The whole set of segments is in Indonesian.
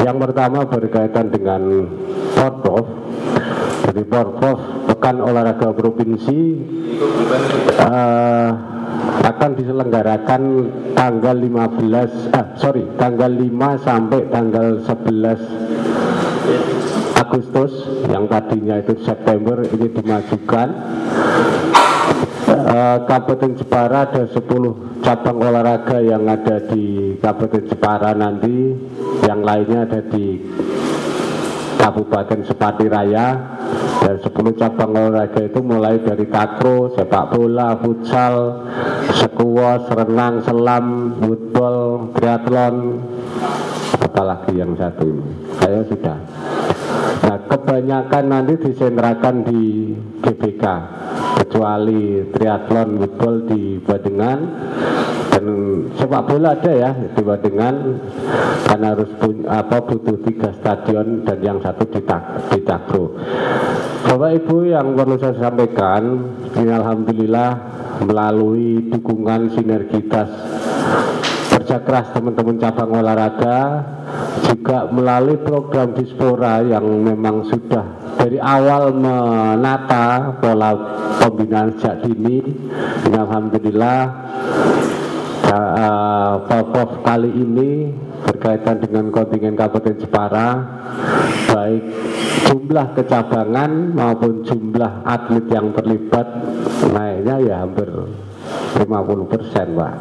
Yang pertama berkaitan dengan Porprov. Jadi Porprov Pekan Olahraga Provinsi akan diselenggarakan tanggal 5 sampai tanggal 11 Agustus, yang tadinya itu September, ini dimajukan. Kabupaten Jepara ada 10 cabang olahraga yang ada di Kabupaten Jepara nanti, yang lainnya ada di Kabupaten Sepati Raya. Dan 10 cabang olahraga itu mulai dari takraw, sepak bola, futsal, squash, renang, selam, football, triathlon, apalagi yang satu ini, saya sudah. Nah, kebanyakan nanti disentrakan di GBK, kecuali triathlon, football di Badengan, dan sepak bola ada ya di Badengan, karena harus butuh 3 stadion dan yang satu di takraw. Bapak Ibu, yang perlu saya sampaikan, ini alhamdulillah melalui dukungan sinergitas kerja keras teman-teman cabang olahraga, juga melalui program Dispora yang memang sudah dari awal menata pola pembinaan sejak dini. Ini alhamdulillah Porprov kali ini berkaitan dengan kontingen Kabupaten Jepara, baik jumlah kecabangan maupun jumlah atlet yang terlibat naiknya ya hampir 50%, Pak.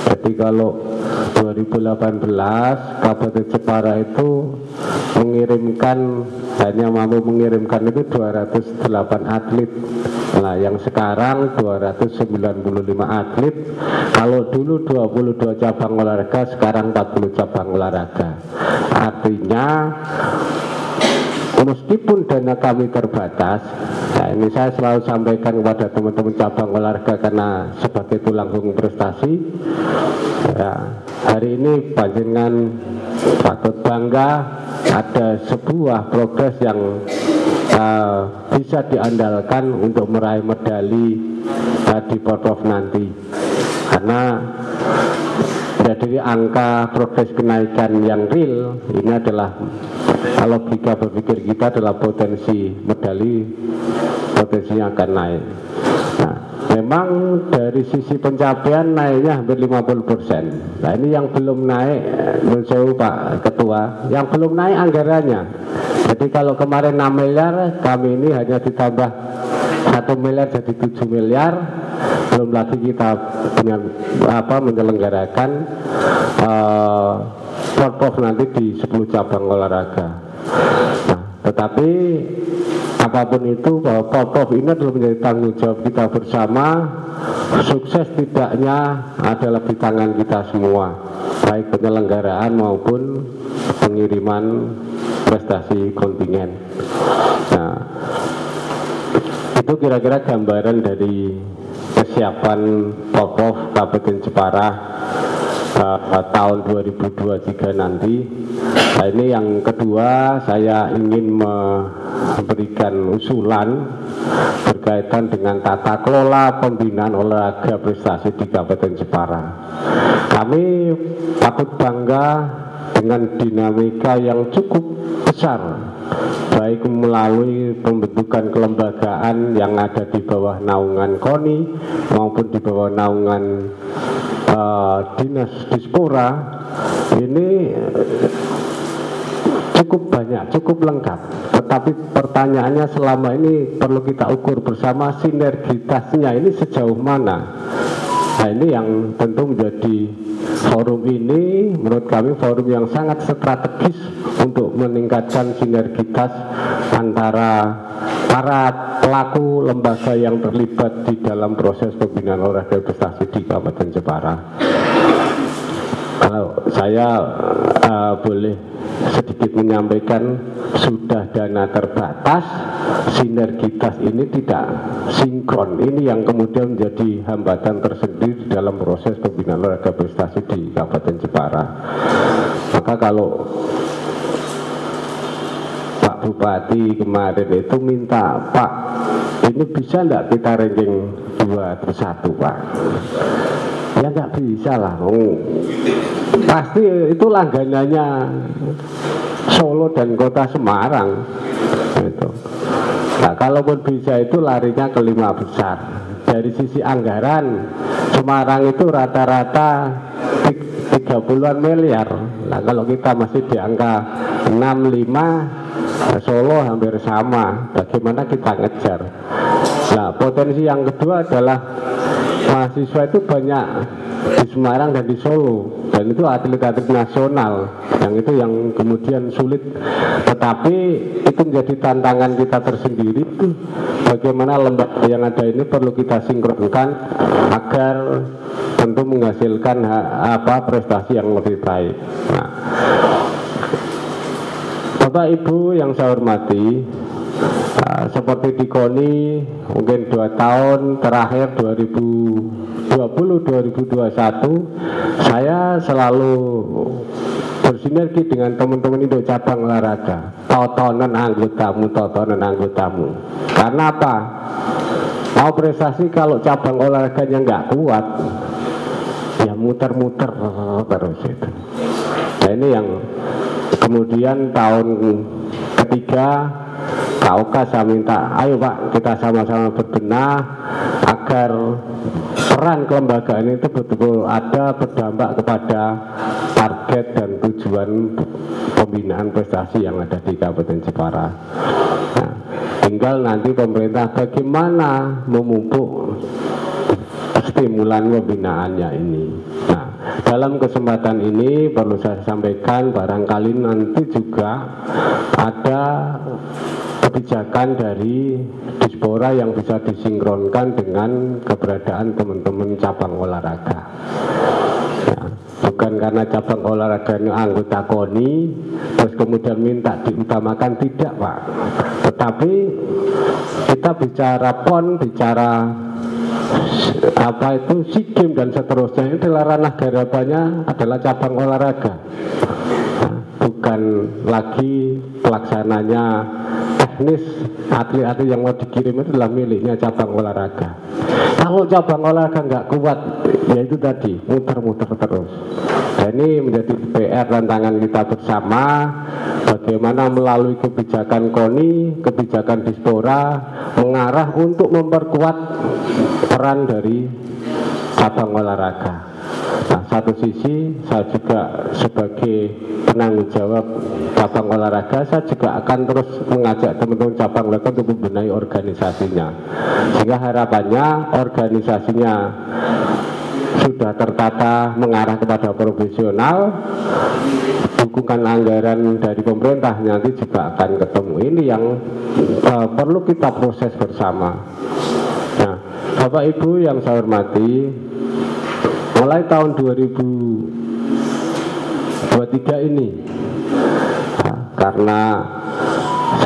Jadi kalau 2018 Kabupaten Jepara itu hanya mampu mengirimkan itu 208 atlet. Nah, yang sekarang 295 atlet. Kalau dulu 22 cabang olahraga, sekarang 40 cabang olahraga. Artinya meskipun dana kami terbatas, nah ini saya selalu sampaikan kepada teman-teman cabang olahraga karena sebagai tulang punggung prestasi, ya, hari ini panjenengan patut bangga ada sebuah progres yang bisa diandalkan untuk meraih medali di Porprov nanti, karena dari angka progres kenaikan yang real ini adalah, kalau logika berpikir kita adalah potensi medali, potensinya akan naik. Nah, memang dari sisi pencapaian naiknya hampir 50%. Nah, ini yang belum naik, menurut saya Pak Ketua, yang belum naik anggarannya. Jadi kalau kemarin 6 miliar, kami ini hanya ditambah 1 miliar jadi 7 miliar. Belum lagi kita dengan menyelenggarakan Porprov nanti di 10 cabang olahraga. Nah, tetapi apapun itu, bahwa Porprov ini adalah menjadi tanggung jawab kita bersama. Sukses tidaknya adalah di tangan kita semua, baik penyelenggaraan maupun pengiriman prestasi kontingen. Nah, itu kira-kira gambaran dari kesiapan Porprov Kabupaten Jepara tahun 2023 nanti. Nah, ini yang kedua, saya ingin memberikan usulan berkaitan dengan tata kelola pembinaan olahraga prestasi di Kabupaten Jepara. Kami patut bangga dengan dinamika yang cukup besar, baik melalui pembentukan kelembagaan yang ada di bawah naungan KONI maupun di bawah naungan Dinas Dispora. Ini cukup banyak, cukup lengkap. Tetapi pertanyaannya selama ini perlu kita ukur bersama sinergitasnya ini sejauh mana. Nah, ini yang tentu menjadi forum ini, menurut kami forum yang sangat strategis untuk meningkatkan sinergitas antara para pelaku lembaga yang terlibat di dalam proses pembinaan olahraga prestasi di Kabupaten Jepara. Kalau saya boleh sedikit menyampaikan, sudah dana terbatas, sinergitas ini tidak sinkron. Ini yang kemudian menjadi hambatan tersendiri dalam proses pembinaan olahraga prestasi di Kabupaten Jepara. Maka kalau Pak Bupati kemarin itu minta, Pak, ini bisa enggak kita ranking 2 terus 1, Pak? Ya nggak bisa lah. pasti itu langganannya Solo dan Kota Semarang gitu. Nah, kalaupun bisa itu larinya ke 5 besar. Dari sisi anggaran Semarang itu rata-rata 30-an miliar. Nah, kalau kita masih di angka 65, Solo hampir sama. Bagaimana kita ngejar? Nah, potensi yang kedua adalah mahasiswa itu banyak di Semarang dan di Solo, dan itu atlet-atlet nasional yang kemudian sulit, tetapi itu menjadi tantangan kita tersendiri. Bagaimana lembaga yang ada ini perlu kita sinkronkan agar tentu menghasilkan prestasi yang lebih baik. Nah, Bapak Ibu yang saya hormati, seperti di KONI mungkin 2 tahun terakhir 2020-2021 saya selalu bersinergi dengan teman-teman Indo cabang olahraga, tontonan anggotamu. Karena apa? Mau prestasi kalau cabang olahraganya nggak kuat, ya muter-muter terus itu. Nah, ini yang kemudian tahun ketiga KOK saya minta, ayo Pak, kita sama-sama berbenah agar peran kelembagaan itu betul-betul ada berdampak kepada target dan tujuan pembinaan prestasi yang ada di Kabupaten Jepara. Nah, tinggal nanti pemerintah bagaimana memupuk stimulan pembinaannya ini. Nah, dalam kesempatan ini perlu saya sampaikan, barangkali nanti juga ada kebijakan dari Dispora yang bisa disinkronkan dengan keberadaan teman-teman cabang olahraga. Ya, bukan karena cabang olahraga ini anggota KONI terus kemudian minta diutamakan, tidak Pak. Tetapi kita bicara PON, bicara SEA Games dan seterusnya, ini adalah ranah garapannya adalah cabang olahraga. Nah, bukan lagi pelaksananya teknis, atlet-atlet yang mau dikirim itu adalah miliknya cabang olahraga. Kalau cabang olahraga nggak kuat, ya itu tadi muter-muter terus. Dan ini menjadi PR tantangan kita bersama, bagaimana melalui kebijakan KONI, kebijakan Dispora mengarah untuk memperkuat peran dari cabang olahraga. Nah, satu sisi saya juga sebagai penanggung jawab cabang olahraga, saya juga akan terus mengajak teman-teman cabang olahraga untuk membenahi organisasinya, sehingga harapannya organisasinya sudah tertata mengarah kepada profesional. Dukungan anggaran dari pemerintah nanti juga akan ketemu. Ini yang perlu kita proses bersama. Nah, Bapak Ibu yang saya hormati, mulai tahun 2023 ini, karena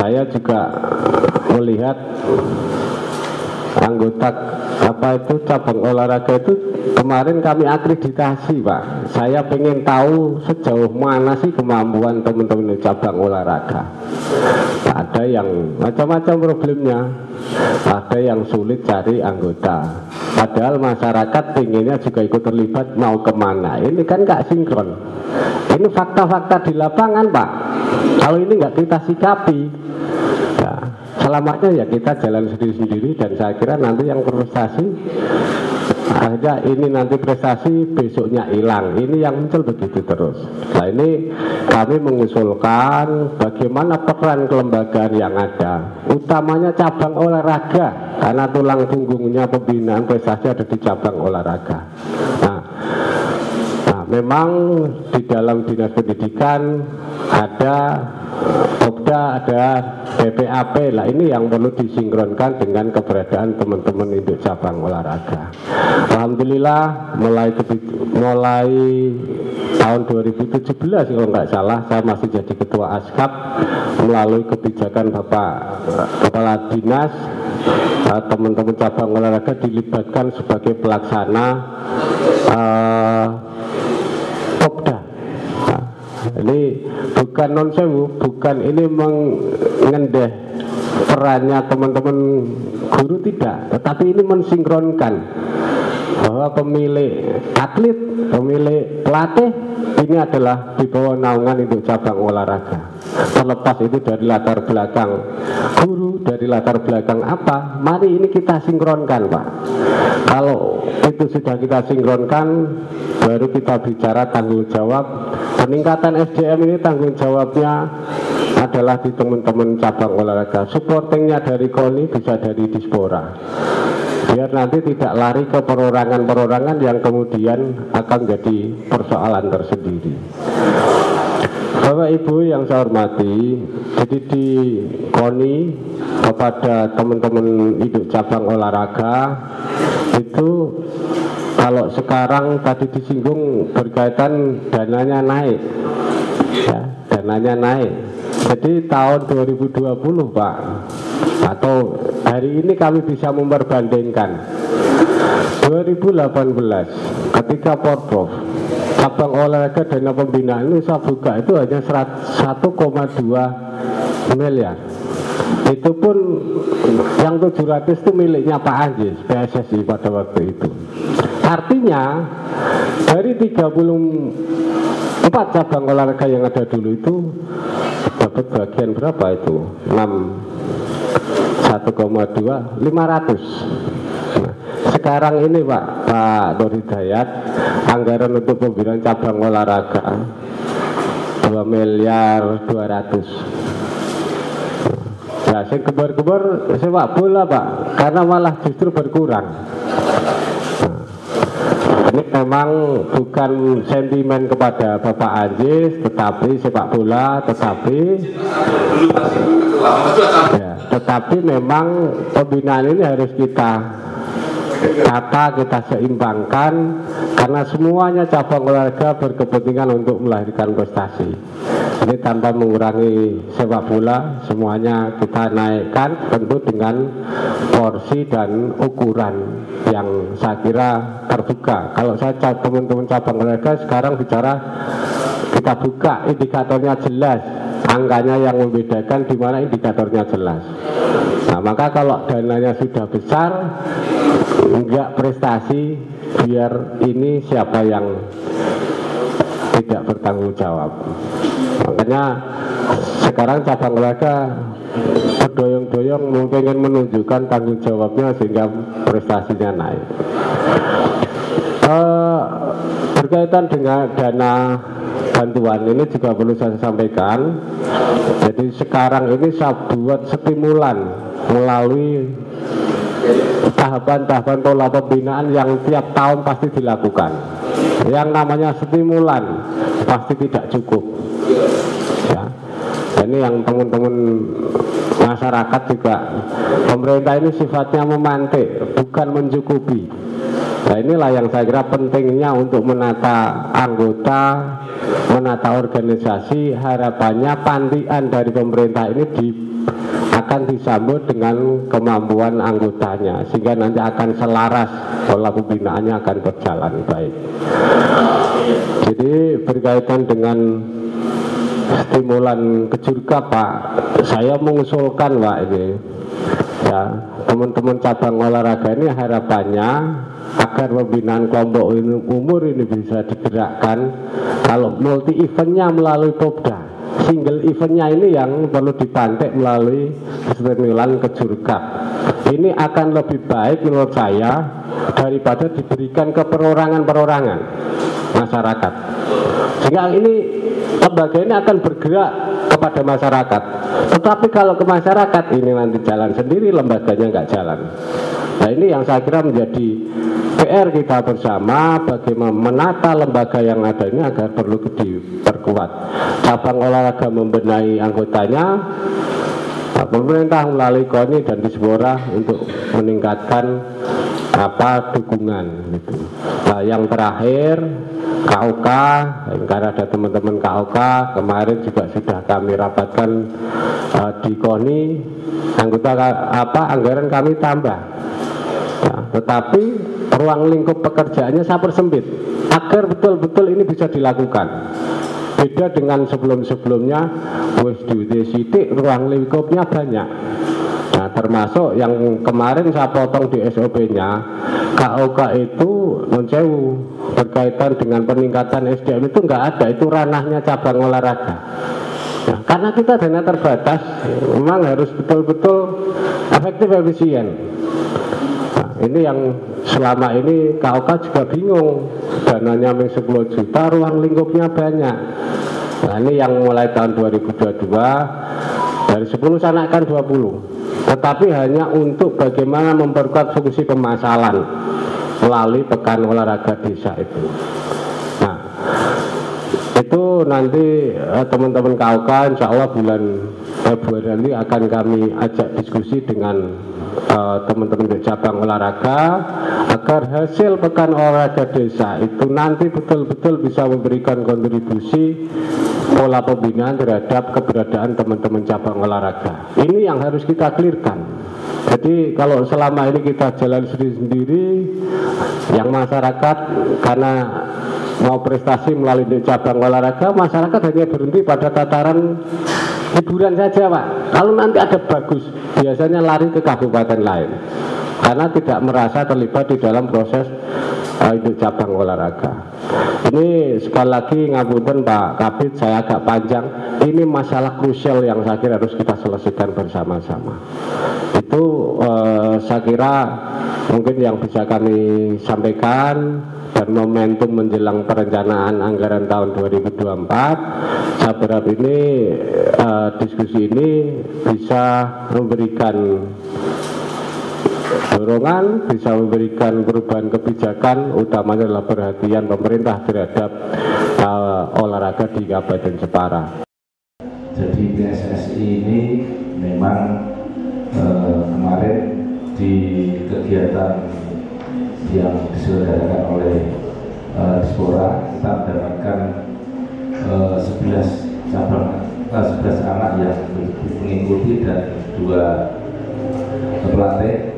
saya juga melihat anggota cabang olahraga itu kemarin kami akreditasi Pak. Saya pengen tahu sejauh mana sih kemampuan teman-teman cabang olahraga. Ada yang macam-macam problemnya, ada yang sulit cari anggota, padahal masyarakat pengennya juga ikut terlibat, mau kemana. Ini kan nggak sinkron. Ini fakta-fakta di lapangan Pak. Kalau ini nggak kita sikapi, ya, selamatnya ya kita jalan sendiri-sendiri. Dan saya kira nanti yang prestasi akhirnya ini nanti prestasi besoknya hilang. Ini yang muncul begitu terus. Nah, ini kami mengusulkan bagaimana peran kelembagaan yang ada, utamanya cabang olahraga, karena tulang punggungnya pembinaan prestasi ada di cabang olahraga. Nah, memang di dalam dinas pendidikan ada Pokda, ada BPAP. Lah, ini yang perlu disinkronkan dengan keberadaan teman-teman induk cabang olahraga. Alhamdulillah mulai tahun 2017 kalau nggak salah, saya masih jadi ketua ASKAP, melalui kebijakan Bapak Kepala Dinas, teman-teman cabang olahraga dilibatkan sebagai pelaksana Pokda. Ini bukan non-sewu, bukan ini mengendeh perannya teman-teman guru, tidak, tetapi ini mensinkronkan bahwa bahwa pemilik atlet, pemilik pelatih ini adalah di bawah naungan induk cabang olahraga. Terlepas itu dari latar belakang guru, dari latar belakang apa, mari ini kita sinkronkan, Pak. Kalau itu sudah kita sinkronkan, baru kita bicara tanggung jawab. Peningkatan SDM ini tanggung jawabnya adalah di teman-teman cabang olahraga. Supportingnya dari KONI, bisa dari Dispora. Biar nanti tidak lari ke perorangan-perorangan yang kemudian akan jadi persoalan tersendiri. Bapak Ibu yang saya hormati, jadi di KONI kepada teman-teman induk cabang olahraga itu, kalau sekarang tadi disinggung berkaitan dananya naik, ya, dananya naik. Jadi tahun 2020, Pak, atau hari ini kami bisa memperbandingkan 2018 ketika Porprov cabang olahraga dana pembinaan ini saya buka itu hanya 1,2 miliar. Itu pun yang 700 itu miliknya Pak Anjis, PSSI pada waktu itu. Artinya dari 34 cabang olahraga yang ada dulu itu dapat bagian berapa itu? 1,2 500. Nah, sekarang ini Pak Nur Hidayat, anggaran untuk pembinaan cabang olahraga 2 miliar 200. Ya, saya kebar-kebar sepak bola, Pak, karena malah justru berkurang. Nah, ini memang bukan sentimen kepada Bapak Anjis, tetapi sepak bola, tetapi memang pembinaan ini harus kita tata, kita seimbangkan, karena semuanya cabang olahraga berkepentingan untuk melahirkan prestasi. Ini tanpa mengurangi sepak bola, semuanya kita naikkan, tentu dengan porsi dan ukuran yang saya kira terbuka. Kalau saya teman-teman cabang olahraga sekarang bicara, kita buka indikatornya jelas, angkanya yang membedakan di mana indikatornya jelas. Nah, maka kalau dananya sudah besar, enggak prestasi, biar ini siapa yang tidak bertanggung jawab. Makanya sekarang cabang olahraga berdoyong-doyong ingin menunjukkan tanggung jawabnya sehingga prestasinya naik. Berkaitan dengan dana bantuan ini juga perlu saya sampaikan. Jadi sekarang ini saya buat stimulan melalui tahapan-tahapan pola pembinaan yang tiap tahun pasti dilakukan. Yang namanya stimulan pasti tidak cukup, ya. Ini yang teman-teman masyarakat juga, pemerintah ini sifatnya memantik, bukan mencukupi. Nah, inilah yang saya kira pentingnya untuk menata anggota, menata organisasi. Harapannya pantian dari pemerintah ini akan disambut dengan kemampuan anggotanya, sehingga nanti akan selaras, pola pembinaannya akan berjalan baik. Jadi berkaitan dengan stimulan kejurka, Pak, saya mengusulkan, Pak, ini ya, teman-teman cabang olahraga ini harapannya agar pembinaan kelompok umur ini bisa digerakkan. Kalau multi eventnya melalui Popda, single eventnya ini yang perlu dipantik melalui stimulan kejurka. Ini akan lebih baik menurut saya daripada diberikan ke perorangan-perorangan masyarakat. Sehingga ini lembaga ini akan bergerak kepada masyarakat. Tetapi kalau ke masyarakat ini nanti jalan sendiri, lembaganya nggak jalan. Nah, ini yang saya kira menjadi PR kita bersama, bagaimana menata lembaga yang ada ini agar perlu diperkuat. Cabang olahraga membenahi anggotanya, pemerintah melalui KONI dan Dispora untuk meningkatkan dukungan gitu. Nah, yang terakhir KOK, karena ada teman-teman KOK kemarin juga sudah kami rapatkan di KONI, anggota anggaran kami tambah. Nah, tetapi ruang lingkup pekerjaannya saya persempit agar betul-betul ini bisa dilakukan. Beda dengan sebelum-sebelumnya, wis diwiti sithik, ruang lingkupnya banyak. Nah, termasuk yang kemarin saya potong di SOP-nya, KOK itu mencewu berkaitan dengan peningkatan SDM itu nggak ada, itu ranahnya cabang olahraga. Nah, karena kita dana terbatas, memang harus betul-betul efektif efisien. Nah, ini yang selama ini KOK juga bingung, dananya 10 juta, ruang lingkupnya banyak. Nah, ini yang mulai tahun 2022 dari 10 saya naikkan 20, tetapi hanya untuk bagaimana memperkuat fungsi pemasalan melalui pekan olahraga desa itu. Nah, itu nanti teman-teman KOK insya Allah bulan Februari nanti akan kami ajak diskusi dengan teman-teman di cabang olahraga agar hasil pekan olahraga desa itu nanti betul-betul bisa memberikan kontribusi pola pembinaan terhadap keberadaan teman-teman cabang olahraga. Ini yang harus kita clearkan. Jadi kalau selama ini kita jalan sendiri-sendiri, yang masyarakat karena mau prestasi melalui cabang olahraga, masyarakat hanya berhenti pada tataran hiburan saja, Pak. Kalau nanti ada bagus, biasanya lari ke kabupaten lain karena tidak merasa terlibat di dalam proses itu cabang olahraga. Ini sekali lagi ngapunten Pak Kabid, saya agak panjang. Ini masalah krusial yang saya kira harus kita selesaikan bersama-sama. Itu saya kira mungkin yang bisa kami sampaikan. Dan momentum menjelang perencanaan anggaran tahun 2024, saya berharap ini diskusi ini bisa memberikan dorongan, bisa memberikan perubahan kebijakan, utamanya adalah perhatian pemerintah terhadap olahraga di Kabupaten Jepara. Jadi PSSI ini memang kemarin di kegiatan yang diselenggarakan oleh Dispora, kita mendapatkan 11 anak yang mengikuti dan 2 pelatih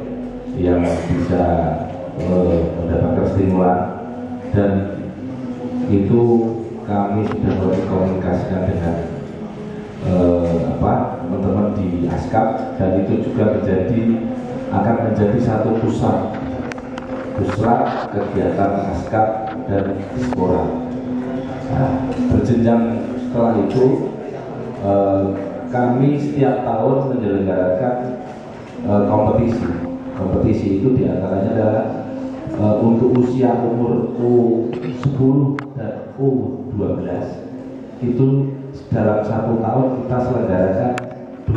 yang bisa mendapatkan stimulan, dan itu kami sudah berkomunikasikan dengan teman-teman di ASKAP, dan itu juga akan menjadi satu pusat kegiatan ASKAP dan Dispora. Nah, berjenjang setelah itu kami setiap tahun menyelenggarakan kompetisi itu diantaranya adalah untuk usia umur U10 dan U12 itu dalam 1 tahun kita selenggarakan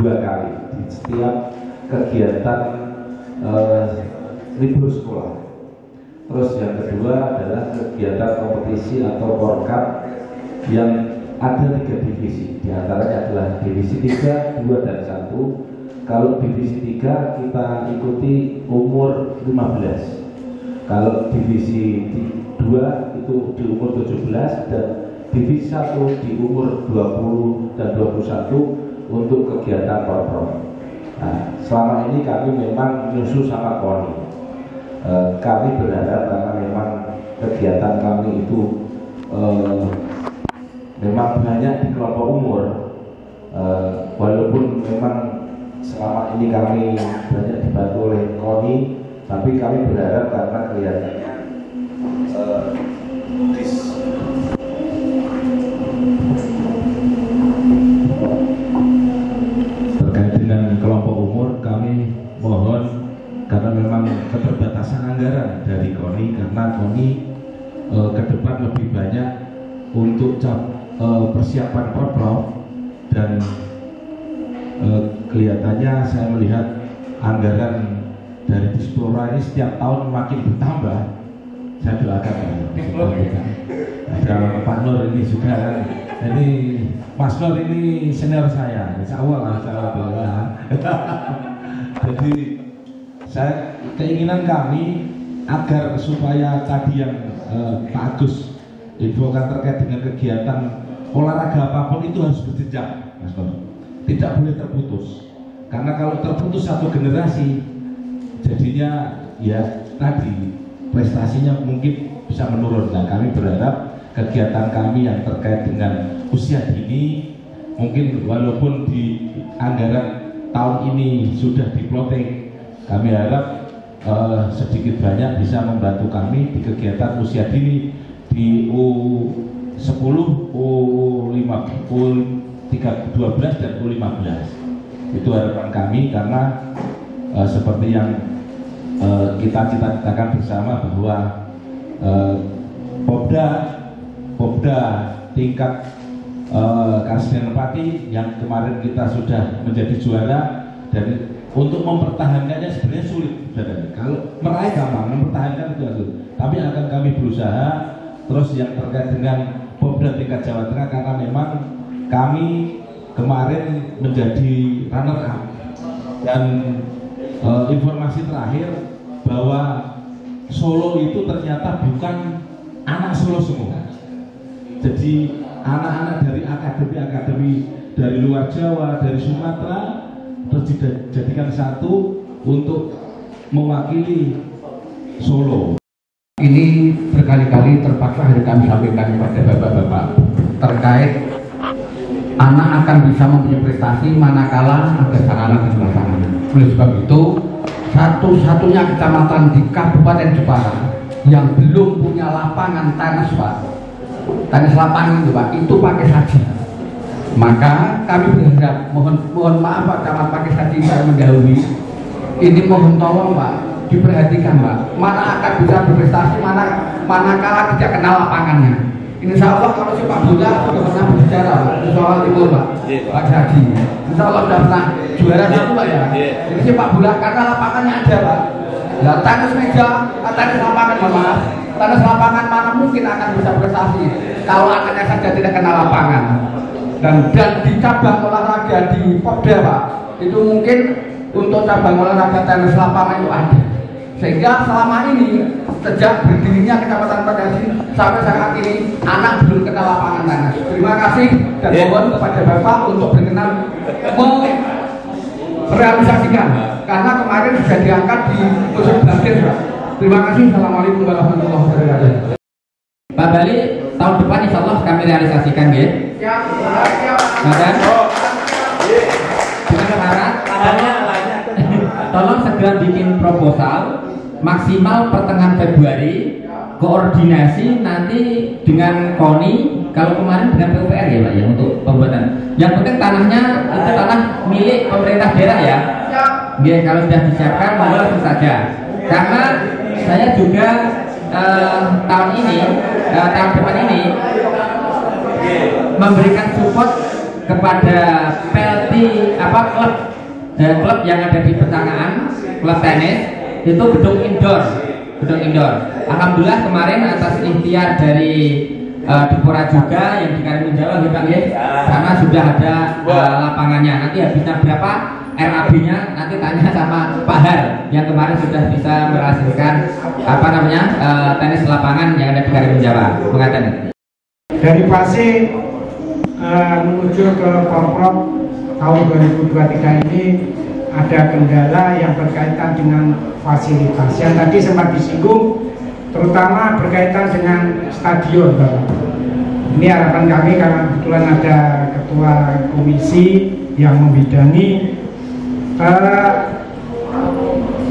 2 kali di setiap kegiatan libur sekolah. Terus yang kedua adalah kegiatan kompetisi atau Porkat yang ada 3 divisi, diantaranya adalah divisi 3, 2, dan 1. Kalau divisi 3 kita ikuti umur 15, kalau divisi 2 itu di umur 17, dan divisi 1 di umur 20 dan 21 untuk kegiatan Porprom. Nah, selama ini kami memang menyusul sama KONI. Kami berharap karena memang kegiatan kami itu memang banyak di kelompok umur, walaupun memang selama ini kami banyak dibantu oleh KONI, tapi kami berharap karena kelihatannya terkait dengan kelompok umur, kami mohon karena memang keterbatasan anggaran dari KONI, karena KONI ke depan lebih banyak untuk persiapan Porprov, dan kelihatannya saya melihat anggaran dari Dispora ini setiap tahun makin bertambah. Saya doakan ada Pak Nur ini juga, ini Mas Nur ini senior saya, insya Allah saya doakan. Jadi keinginan kami agar supaya tadi yang Pak Agus infokan terkait dengan kegiatan olahraga apapun itu harus berjenjang, Mas Nur. Tidak boleh terputus, karena kalau terputus satu generasi jadinya ya tadi prestasinya mungkin bisa menurun. Nah, kami berharap kegiatan kami yang terkait dengan usia dini mungkin walaupun di anggaran tahun ini sudah diploting, kami harap sedikit banyak bisa membantu kami di kegiatan usia dini di U10, U12 dan U15. Itu harapan kami, karena seperti yang kita cita-citakan bersama bahwa Popda tingkat Kabupaten Pati yang kemarin kita sudah menjadi juara, dan untuk mempertahankannya sebenarnya sulit. Kalau meraih gampang, mempertahankan itu sulit. Tapi akan kami berusaha. Terus yang terkait dengan Popda tingkat Jawa Tengah, karena memang kami kemarin menjadi runner up, dan informasi terakhir bahwa Solo itu ternyata bukan anak Solo semua. Jadi anak-anak dari akademi-akademi dari luar Jawa, dari Sumatera, terus dijadikan satu untuk mewakili Solo. Ini berkali-kali terpaksa harus kami sampaikan kepada bapak-bapak terkait anak akan bisa mempunyai prestasi manakala ada sarana dan prasarana. Oleh sebab itu, satu-satunya kecamatan di Kabupaten Jepara yang belum punya lapangan tenis, Pak, tenis lapangan itu, Pak, itu pakai saji. Maka kami berharap, mohon maaf Pak Camat pakai saji saya mendahului. Ini mohon tolong Pak, diperhatikan Pak, mana akan bisa berprestasi manakala tidak kenal lapangannya. Insya Allah kalau sepak bola sudah pernah berbicara Pak, soal itu Pak, Pak Haji. Insya Allah sudah pernah juara satu Pak ya. Jadi sepak bola karena lapangannya ada Pak. Nah, tenis meja, tenis lapangan maaf, tenis lapangan mana mungkin akan bisa prestasi kalau anaknya saja tidak kenal lapangan. Dan di cabang olahraga di Popda Pak, itu mungkin untuk cabang olahraga tenis lapangan itu ada. Sehingga selama ini sejak berdirinya Kecamatan Pagasi sampai saat ini anak belum kenal lapangan tenis. Terima kasih dan mohon kepada Bapak untuk berkenan merealisasikan, karena kemarin sudah diangkat di musim basket. Terima kasih. Assalamualaikum warahmatullahi wabarakatuh. Pak Bali, tahun depan insya Allah kami realisasikan ya. Dan dengan syarat tolong segera bikin proposal maksimal pertengahan Februari, koordinasi nanti dengan KONI, kalau kemarin dengan PUPR ya Pak ya untuk pembuatan. Yang penting tanahnya itu tanah milik pemerintah daerah ya. Ya kalau sudah disiapkan monggo langsung saja. Karena saya juga tahun depan ini memberikan support kepada PLT klub yang ada di Pecangaan, klub tenis itu gedung indoor. Alhamdulillah kemarin atas ikhtiar dari Dipora juga yang di Karimun Jawa gitu ya, karena sudah ada lapangannya. Nanti habisnya berapa RAB-nya nanti tanya sama Pak Har yang kemarin sudah bisa menghasilkan tenis lapangan yang ada di Karimun Jawa. Mengatakan dari Pase menuju ke Porprov tahun 2023 ini ada kendala yang berkaitan dengan fasilitas yang tadi sempat disinggung, terutama berkaitan dengan stadion Bapak. Ini harapan kami karena kebetulan ada ketua komisi yang membidangi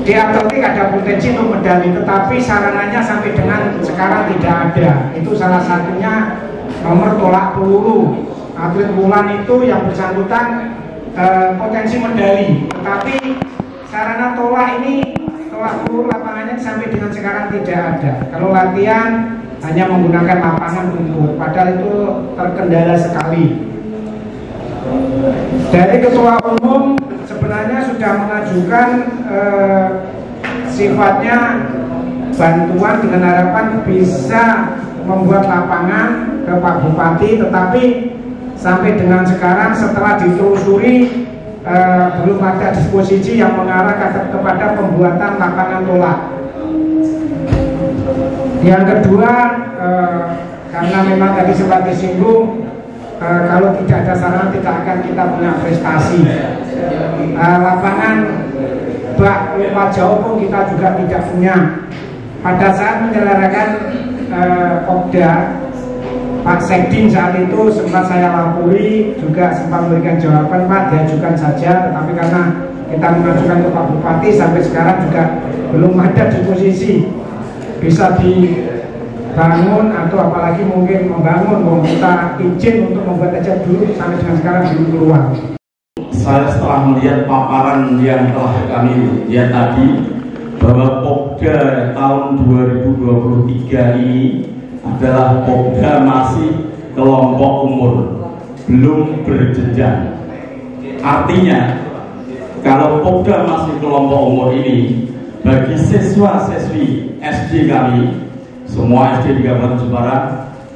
di atletik ada potensi untuk medali, tetapi sarananya sampai dengan sekarang tidak ada. Itu salah satunya nomor tolak peluru. Atlet Wulan itu yang bersangkutan potensi medali, tetapi sarana tolak peluru lapangannya sampai dengan sekarang tidak ada. Kalau latihan hanya menggunakan lapangan rumput, padahal itu terkendala sekali. Dari ketua umum sebenarnya sudah mengajukan sifatnya bantuan dengan harapan bisa membuat lapangan ke Pak Bupati, tetapi sampai dengan sekarang setelah ditelusuri belum ada disposisi yang mengarah kepada pembuatan lapangan tolak. Yang kedua, karena memang tadi sempat disinggung, kalau tidak ada sarana tidak akan kita punya prestasi. Lapangan bak lompat jauh pun kita juga tidak punya. Pada saat menyelenggarakan Popda Pak Sekdin saat itu sempat saya lapori, juga sempat memberikan jawaban, Pak diajukan saja, tetapi karena kita mengajukan ke Pak Bupati sampai sekarang juga belum ada disposisi bisa dibangun atau apalagi mungkin membangun, kita izin untuk membuat aja dulu, sampai dengan sekarang belum keluar. Saya setelah melihat paparan yang telah kami lihat tadi bahwa Pokda tahun 2023 ini adalah Pokda masih kelompok umur, belum berjenjang. Artinya kalau Pokda masih kelompok umur ini, bagi siswa-siswi SD kami, semua SD di Kabupaten Jepara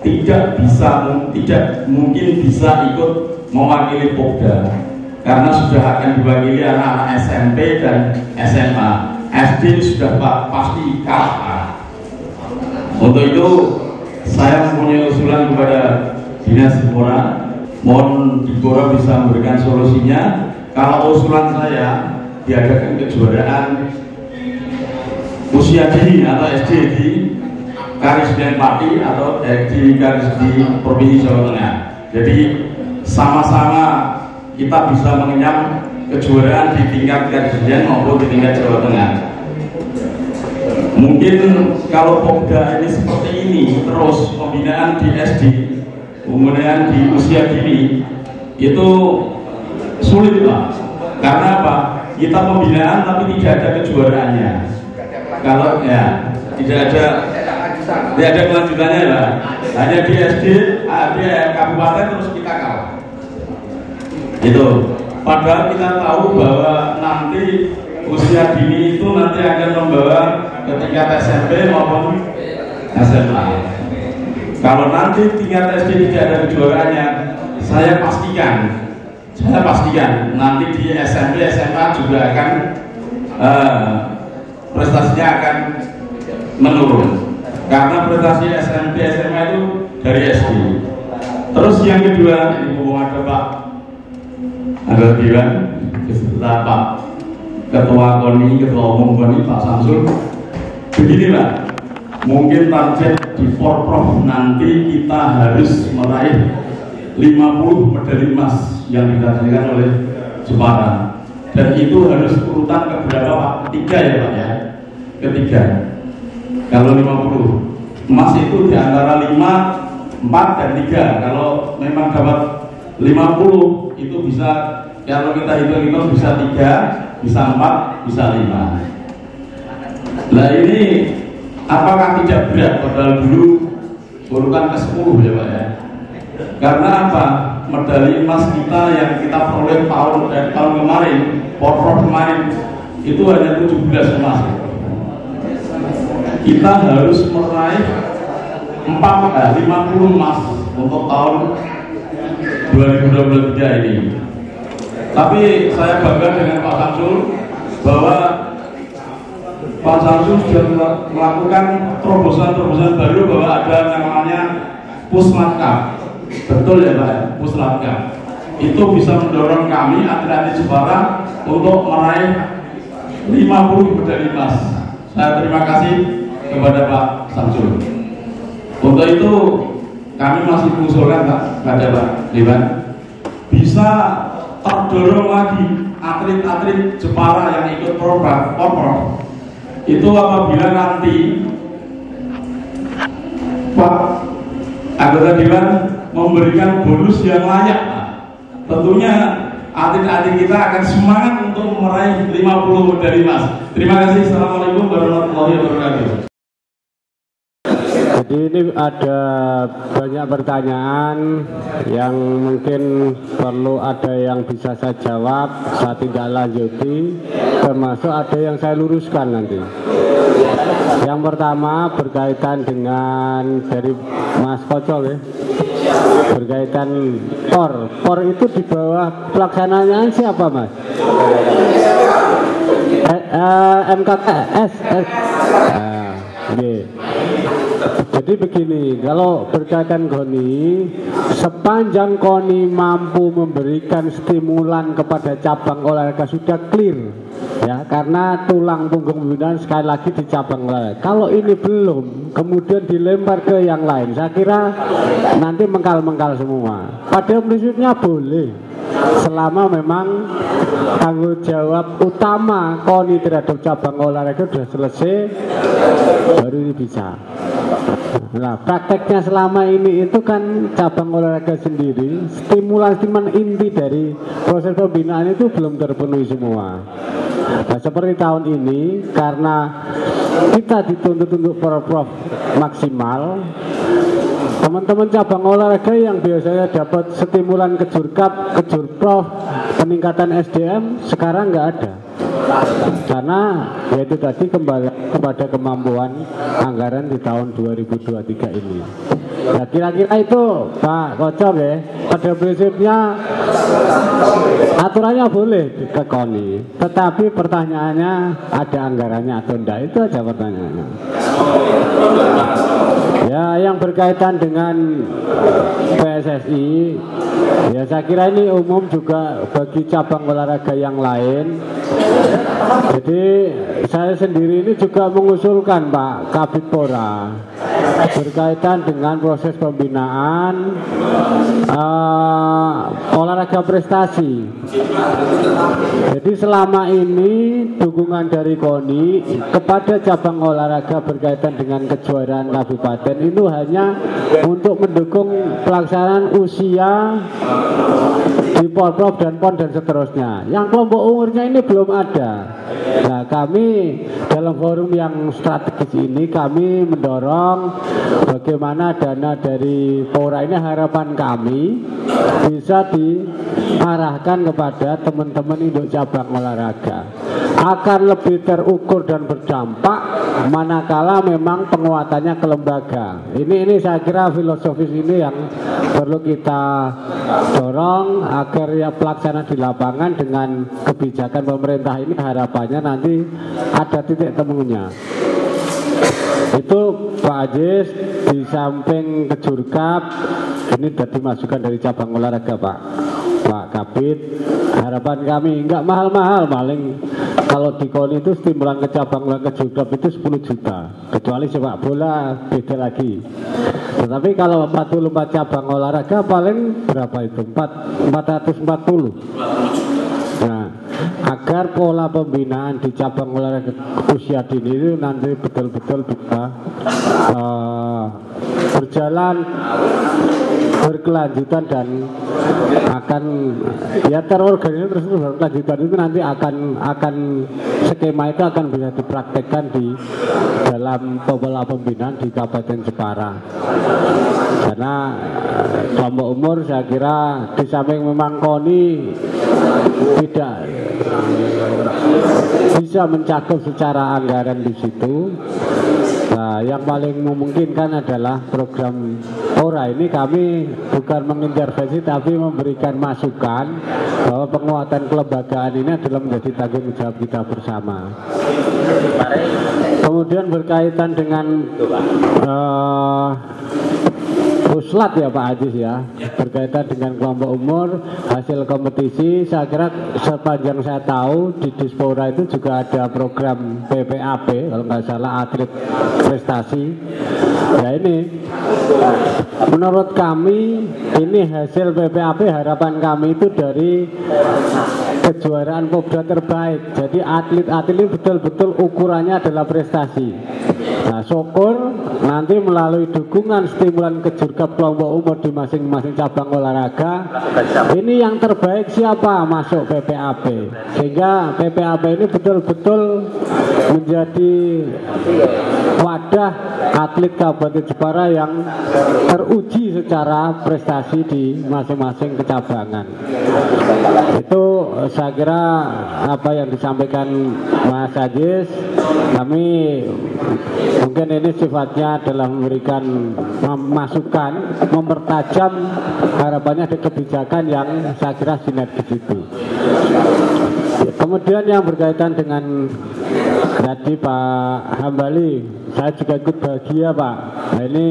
tidak mungkin bisa ikut mewakili Pokda, karena sudah akan diwakili anak-anak SMP dan SMA. SD sudah pasti kalah. Untuk itu saya mempunyai usulan kepada Dinas Dipora, mohon Dipora bisa memberikan solusinya. Kalau usulan saya diadakan kejuaraan usia dini atau SD di Karisden Pati atau di Karisden Provinsi Jawa Tengah. Jadi sama-sama kita bisa mengenyam kejuaraan di tingkat Karisden maupun di tingkat Jawa Tengah. Mungkin kalau Pokda ini seperti ini terus pembinaan di SD, pembinaan di usia dini itu sulit, Pak. Karena apa? Kita pembinaan tapi tidak ada kejuaraannya. Kalau ya tidak ada kelanjutannya, Pak. Hanya di SD, di kabupaten terus kita kalah. Itu. Padahal kita tahu bahwa nanti usia dini itu nanti akan membawa ke tingkat SMP maupun SMA. Kalau nanti tingkat SD tidak ada kejuaraannya, saya pastikan nanti di SMP SMA juga akan prestasinya akan menurun, karena prestasi SMP SMA itu dari SD. Terus yang kedua, Ibu ada Pak ada bilang beserta Pak Ketua KONI, Ketua Umum KONI Pak Samsul. Begini Pak, mungkin target di Forprof nanti kita harus meraih 50 medali emas yang ditargetkan oleh Jepara, dan itu harus urutan keberapa Pak? 3 ya Pak ya? Ketiga. Kalau 50 emas itu di antara 5, 4 dan 3. Kalau memang dapat 50 itu bisa, kalau kita hitung bisa 3, bisa 4, bisa 5. Nah ini apakah tidak berat? Padahal dulu urutan ke-10 ya Pak ya. Karena apa? Medali emas kita yang kita peroleh tahun kemarin, Porprov kemarin itu hanya 17 emas. Kita harus meraih 50 emas untuk tahun 2023 ini. Tapi saya bangga dengan Pak Samsul bahwa Pak Samsul sudah melakukan terobosan-terobosan baru, bahwa ada namanya Puslat Cup. Betul ya Pak, Puslat Cup itu bisa mendorong kami atlet-atlet Jepara untuk meraih 50 medali emas. Saya terima kasih kepada Pak Samsul. Untuk itu kami masih mengusulkan Pak, kepada Pak Dewan, bisa terdorong lagi atlet-atlet Jepara yang ikut Porprov itu apabila nanti Pak anggota Dewan memberikan bonus yang layak, tentunya atlet-atlet kita akan semangat untuk meraih 50 medali emas. Terima kasih. Assalamualaikum warahmatullahi wabarakatuh. Jadi ini ada banyak pertanyaan yang mungkin perlu ada yang bisa saya jawab, saya tindak lanjuti, termasuk ada yang saya luruskan nanti. Yang pertama berkaitan dengan dari Mas Koco ya, berkaitan POR itu di bawah pelaksanaan siapa Mas? MKKS. Jadi begini, kalau berkaitan KONI, sepanjang KONI mampu memberikan stimulan kepada cabang olahraga sudah clear, Ya, karena tulang punggung pembinaan sekali lagi di cabang olahraga. Kalau ini belum, kemudian dilempar ke yang lain, saya kira nanti mengkal-mengkal semua. Pada prinsipnya boleh, selama memang tanggung jawab utama KONI terhadap cabang olahraga sudah selesai, baru ini bisa. Nah, prakteknya selama ini itu kan cabang olahraga sendiri, stimulan inti dari proses pembinaan itu belum terpenuhi semua. Nah, seperti tahun ini karena kita dituntut untuk prof maksimal, teman-teman cabang olahraga yang biasanya dapat stimulan kejurkap, kejurprof, peningkatan SDM sekarang nggak ada. Karena yaitu tadi kembali kepada kemampuan anggaran di tahun 2023 ini. Nah, kira-kira itu Pak Kocok ya. Pada prinsipnya aturannya boleh ke KONI, tetapi pertanyaannya ada anggarannya atau enggak, itu aja pertanyaannya. Ya, yang berkaitan dengan PSSI, ya saya kira ini umum juga bagi cabang olahraga yang lain. Jadi saya sendiri ini juga mengusulkan Pak Kabid Pora berkaitan dengan proses pembinaan olahraga prestasi. Jadi selama ini dukungan dari KONI kepada cabang olahraga berkaitan dengan kejuaraan kabupaten itu hanya untuk mendukung pelaksanaan usia di Porprov dan PON dan seterusnya. Yang kelompok umurnya ini belum ada. Nah, kami dalam forum yang strategis ini kami mendorong bagaimana dana dari Pora ini, harapan kami bisa diarahkan kepada teman-teman induk cabang olahraga akan lebih terukur dan berdampak manakala memang penguatannya ke lembaga. Ini saya kira filosofis ini yang perlu kita dorong agar ya pelaksanaan di lapangan dengan kebijakan pemerintah ini harapannya nanti ada titik temunya. Itu Pak Ajis, di samping kejurkap ini tadi masukan dari cabang olahraga Pak Kabid. Harapan kami nggak mahal-mahal, paling kalau di KONI itu stimulan ke cabang olahraga kejurkap itu 10 juta, kecuali sepak bola beda lagi. Tetapi kalau 44 cabang olahraga paling berapa itu? 440. Nah, agar pola pembinaan di cabang olahraga usia dini itu nanti betul-betul bisa berjalan berkelanjutan dan akan ya terorganisir terus berkelanjutan, itu nanti akan skema itu akan bisa dipraktekkan di dalam pola pembinaan di Kabupaten Jepara. Karena kelompok umur saya kira di samping memang KONI tidak bisa mencakup secara anggaran di situ. Nah, yang paling memungkinkan adalah program Pora ini. Kami bukan mengintervensi tapi memberikan masukan bahwa penguatan kelembagaan ini adalah menjadi tanggung jawab kita bersama. Kemudian berkaitan dengan puslat ya Pak Ajis ya, berkaitan dengan kelompok umur hasil kompetisi, saya kira sepanjang saya tahu di Dispora itu juga ada program PPAP kalau nggak salah, atlet prestasi. Ya ini menurut kami ini hasil PPAP, harapan kami itu dari kejuaraan Popda terbaik. Jadi atlet-atlet ini betul-betul ukurannya adalah prestasi. Nah, syukur nanti melalui dukungan stimulan kejurkap kelompok umur di masing-masing cabang olahraga, ini yang terbaik siapa masuk PPAP, sehingga PPAP ini betul-betul menjadi wadah atlet Kabupaten Jepara yang teruji secara prestasi di masing-masing kecabangan. Itu saya kira apa yang disampaikan Mas Ajis. Kami mungkin ini sifatnya adalah memberikan masukan, mempertajam, harapannya ada kebijakan yang saya kira sinergis itu. Kemudian yang berkaitan dengan tadi Pak Hambali, saya juga ikut bahagia Pak. Nah, ini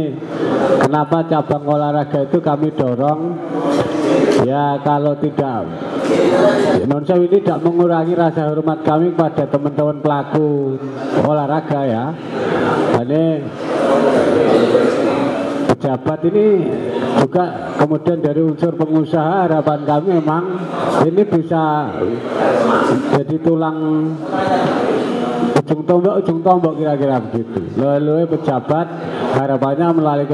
kenapa cabang olahraga itu kami dorong, ya kalau tidak non ini tidak mengurangi rasa hormat kami pada teman-teman pelaku olahraga ya. Ini pejabat ini juga kemudian dari unsur pengusaha, harapan kami memang ini bisa jadi tulang ujung tombak kira-kira begitu. Lalu pejabat harapannya melalui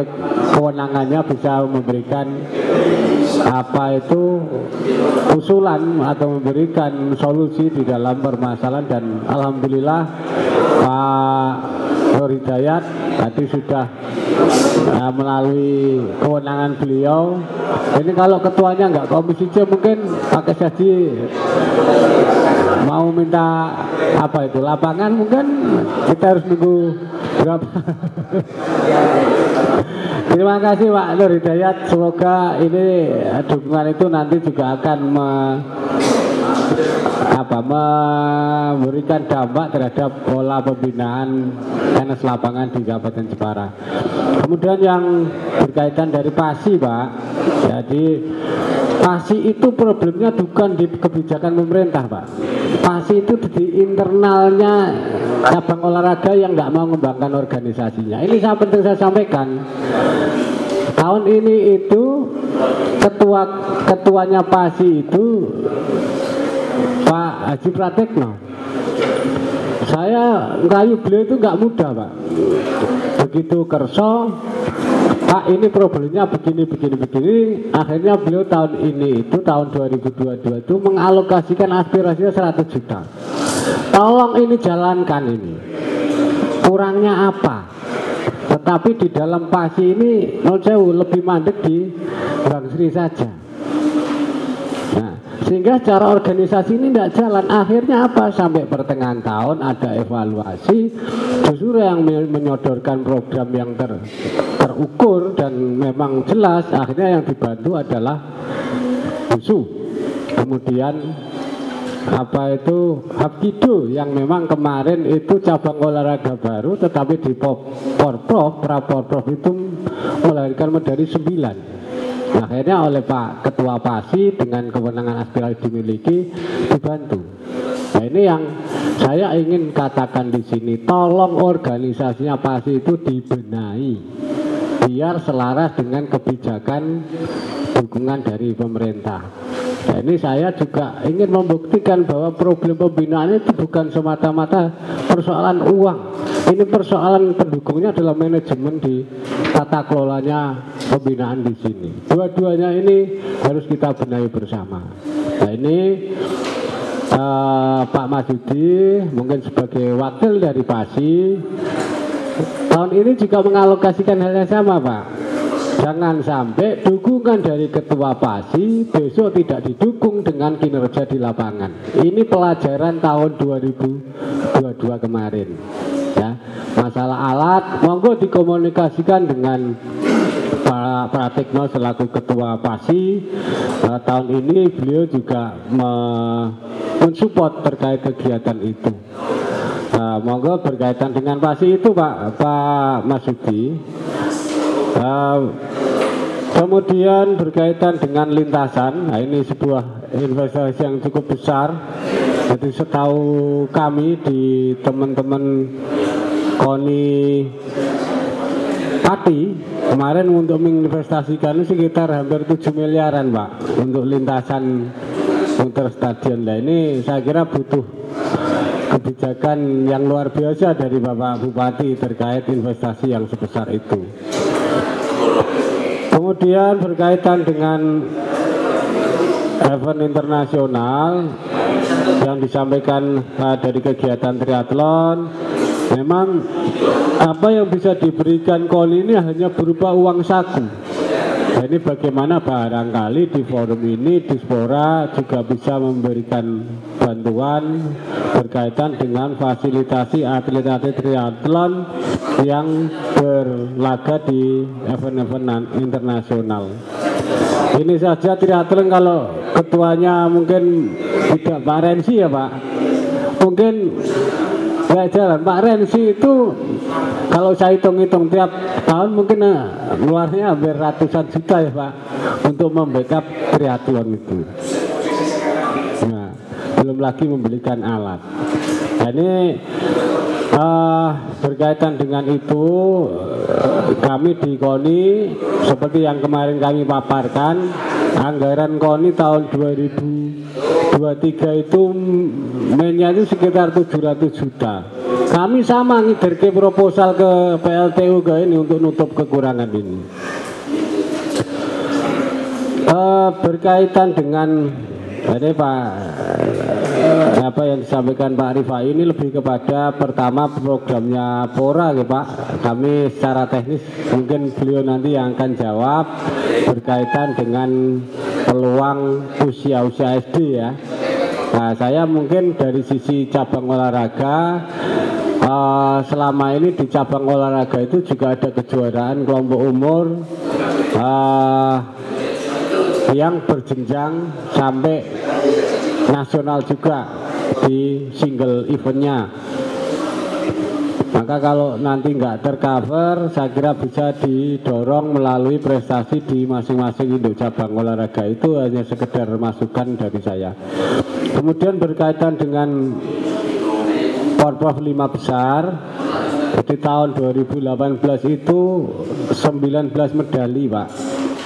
kewenangannya bisa memberikan apa itu usulan atau memberikan solusi di dalam permasalahan, dan alhamdulillah Pak Nur Hidayat tadi sudah melalui kewenangan beliau. Ini kalau ketuanya nggak komisi C mungkin pakai saji mau minta apa itu lapangan, mungkin kita harus nunggu berapa. Terima kasih Pak Nur Hidayat, semoga ini dukungan itu nanti juga akan memberikan dampak terhadap pola pembinaan tenis lapangan di Kabupaten Jepara. Kemudian yang berkaitan dari PASI Pak, jadi PASI itu problemnya bukan di kebijakan pemerintah Pak. PASI itu di internalnya cabang olahraga yang nggak mau mengembangkan organisasinya. Ini penting saya sampaikan. Tahun ini itu ketuanya PASI itu Pak Haji Pratekno. Saya ngerayu beliau itu nggak mudah Pak. Begitu kerso, Pak ini problemnya begini. Akhirnya beliau tahun ini itu tahun 2022 itu mengalokasikan aspirasinya 100 juta. Tolong ini jalankan ini. Kurangnya apa? Tetapi di dalam PASI ini lebih mandek di Bang Sri saja. Nah, sehingga secara organisasi ini tidak jalan. Akhirnya apa? Sampai pertengahan tahun ada evaluasi, justru yang menyodorkan program yang terukur dan memang jelas, akhirnya yang dibantu adalah BUSU. Kemudian apa itu Hapkido yang memang kemarin itu cabang olahraga baru, tetapi di Porprov itu melahirkan medali 9. Akhirnya oleh Pak Ketua PASI dengan kewenangan aspirasi dimiliki dibantu. Nah ini yang saya ingin katakan di sini, tolong organisasinya PASI itu dibenahi biar selaras dengan kebijakan dukungan dari pemerintah. Nah, ini saya juga ingin membuktikan bahwa problem pembinaan itu bukan semata-mata persoalan uang. Ini persoalan pendukungnya adalah manajemen di tata kelolanya pembinaan di sini. Dua-duanya ini harus kita benahi bersama. Nah ini Pak Masudi mungkin sebagai wakil dari PASI tahun ini juga mengalokasikan hal yang sama Pak. Jangan sampai dukungan dari Ketua PASI besok tidak didukung dengan kinerja di lapangan. Ini pelajaran tahun 2022 kemarin. Ya, masalah alat, monggo dikomunikasikan dengan Pak Pratikno selaku Ketua PASI. Tahun ini beliau juga mensupport terkait kegiatan itu. Monggo berkaitan dengan PASI itu Pak Masudi. Kemudian berkaitan dengan lintasan, nah ini sebuah investasi yang cukup besar. Jadi setahu kami di teman-teman KONI Pati kemarin untuk menginvestasikan sekitar hampir 7 miliaran Pak untuk lintasan Unter Stadion. Nah ini saya kira butuh kebijakan yang luar biasa dari Bapak Bupati terkait investasi yang sebesar itu. Kemudian berkaitan dengan event internasional yang disampaikan dari kegiatan triathlon, memang apa yang bisa diberikan KONI ini hanya berupa uang saku. Nah, ini bagaimana barangkali di forum ini Dispora juga bisa memberikan bantuan berkaitan dengan fasilitasi atlet-atlet triathlon yang berlaga di event-event internasional. Ini saja triathlon, kalau ketuanya mungkin tidak Pak Rensi ya Pak, mungkin nggak jalan. Pak Rensi itu kalau saya hitung-hitung tiap tahun mungkin keluarnya hampir ratusan juta ya Pak untuk membackup triathlon itu. lagi membelikan alat. Nah, ini berkaitan dengan itu kami di KONI seperti yang kemarin kami paparkan, anggaran KONI tahun 2023 itu mainnya itu sekitar 700 juta. Kami sama ngiderke proposal ke PLTU ke ini untuk nutup kekurangan ini. Berkaitan dengan ini apa yang disampaikan Pak Rifai ini lebih kepada pertama programnya Pora ya Pak. Kami secara teknis mungkin beliau nanti yang akan jawab berkaitan dengan peluang usia-usia SD ya. Nah, saya mungkin dari sisi cabang olahraga selama ini di cabang olahraga itu juga ada kejuaraan kelompok umur yang berjenjang sampai nasional juga di single eventnya. Maka kalau nanti nggak tercover, saya kira bisa didorong melalui prestasi di masing-masing induk cabang olahraga. Itu hanya sekedar masukan dari saya. Kemudian berkaitan dengan Porprov 5 besar, di tahun 2018 itu 19 medali Pak.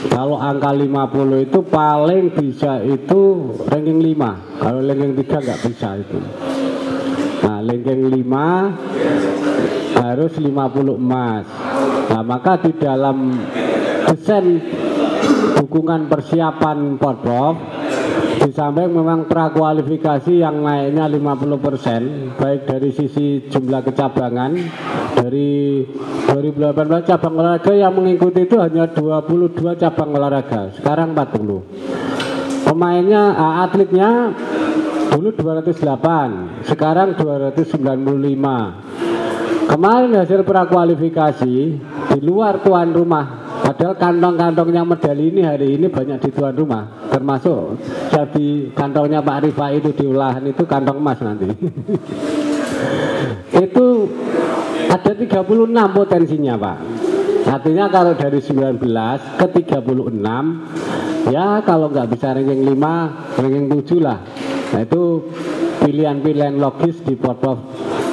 Kalau angka 50 itu paling bisa itu ranking 5. Kalau ranking 3 nggak bisa itu. Nah, ranking 5 harus 50 emas. Nah, maka di dalam desain dukungan persiapan Porprov disampaikan memang prakualifikasi yang naiknya 50%, baik dari sisi jumlah kecabangan. Dari 2018 cabang olahraga yang mengikuti itu hanya 22 cabang olahraga, sekarang 40. Pemainnya, atletnya dulu 208, sekarang 295. Kemarin hasil prakualifikasi di luar tuan rumah. Padahal kantong-kantongnya medali ini hari ini banyak di tuan rumah, termasuk jadi kantongnya Pak Rifai itu diolahan itu kantong emas nanti. Itu ada 36 potensinya Pak. Artinya kalau dari 19 ke 36, ya kalau nggak bisa ranking 5, ranking 7 lah. Nah itu pilihan-pilihan logis di Porprov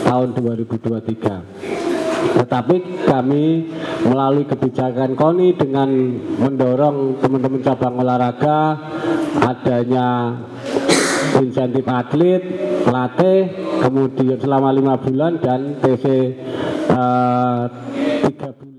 tahun 2023. Tetapi kami melalui kebijakan KONI dengan mendorong teman-teman cabang olahraga adanya insentif atlet, pelatih, kemudian selama 5 bulan dan TC 3 bulan.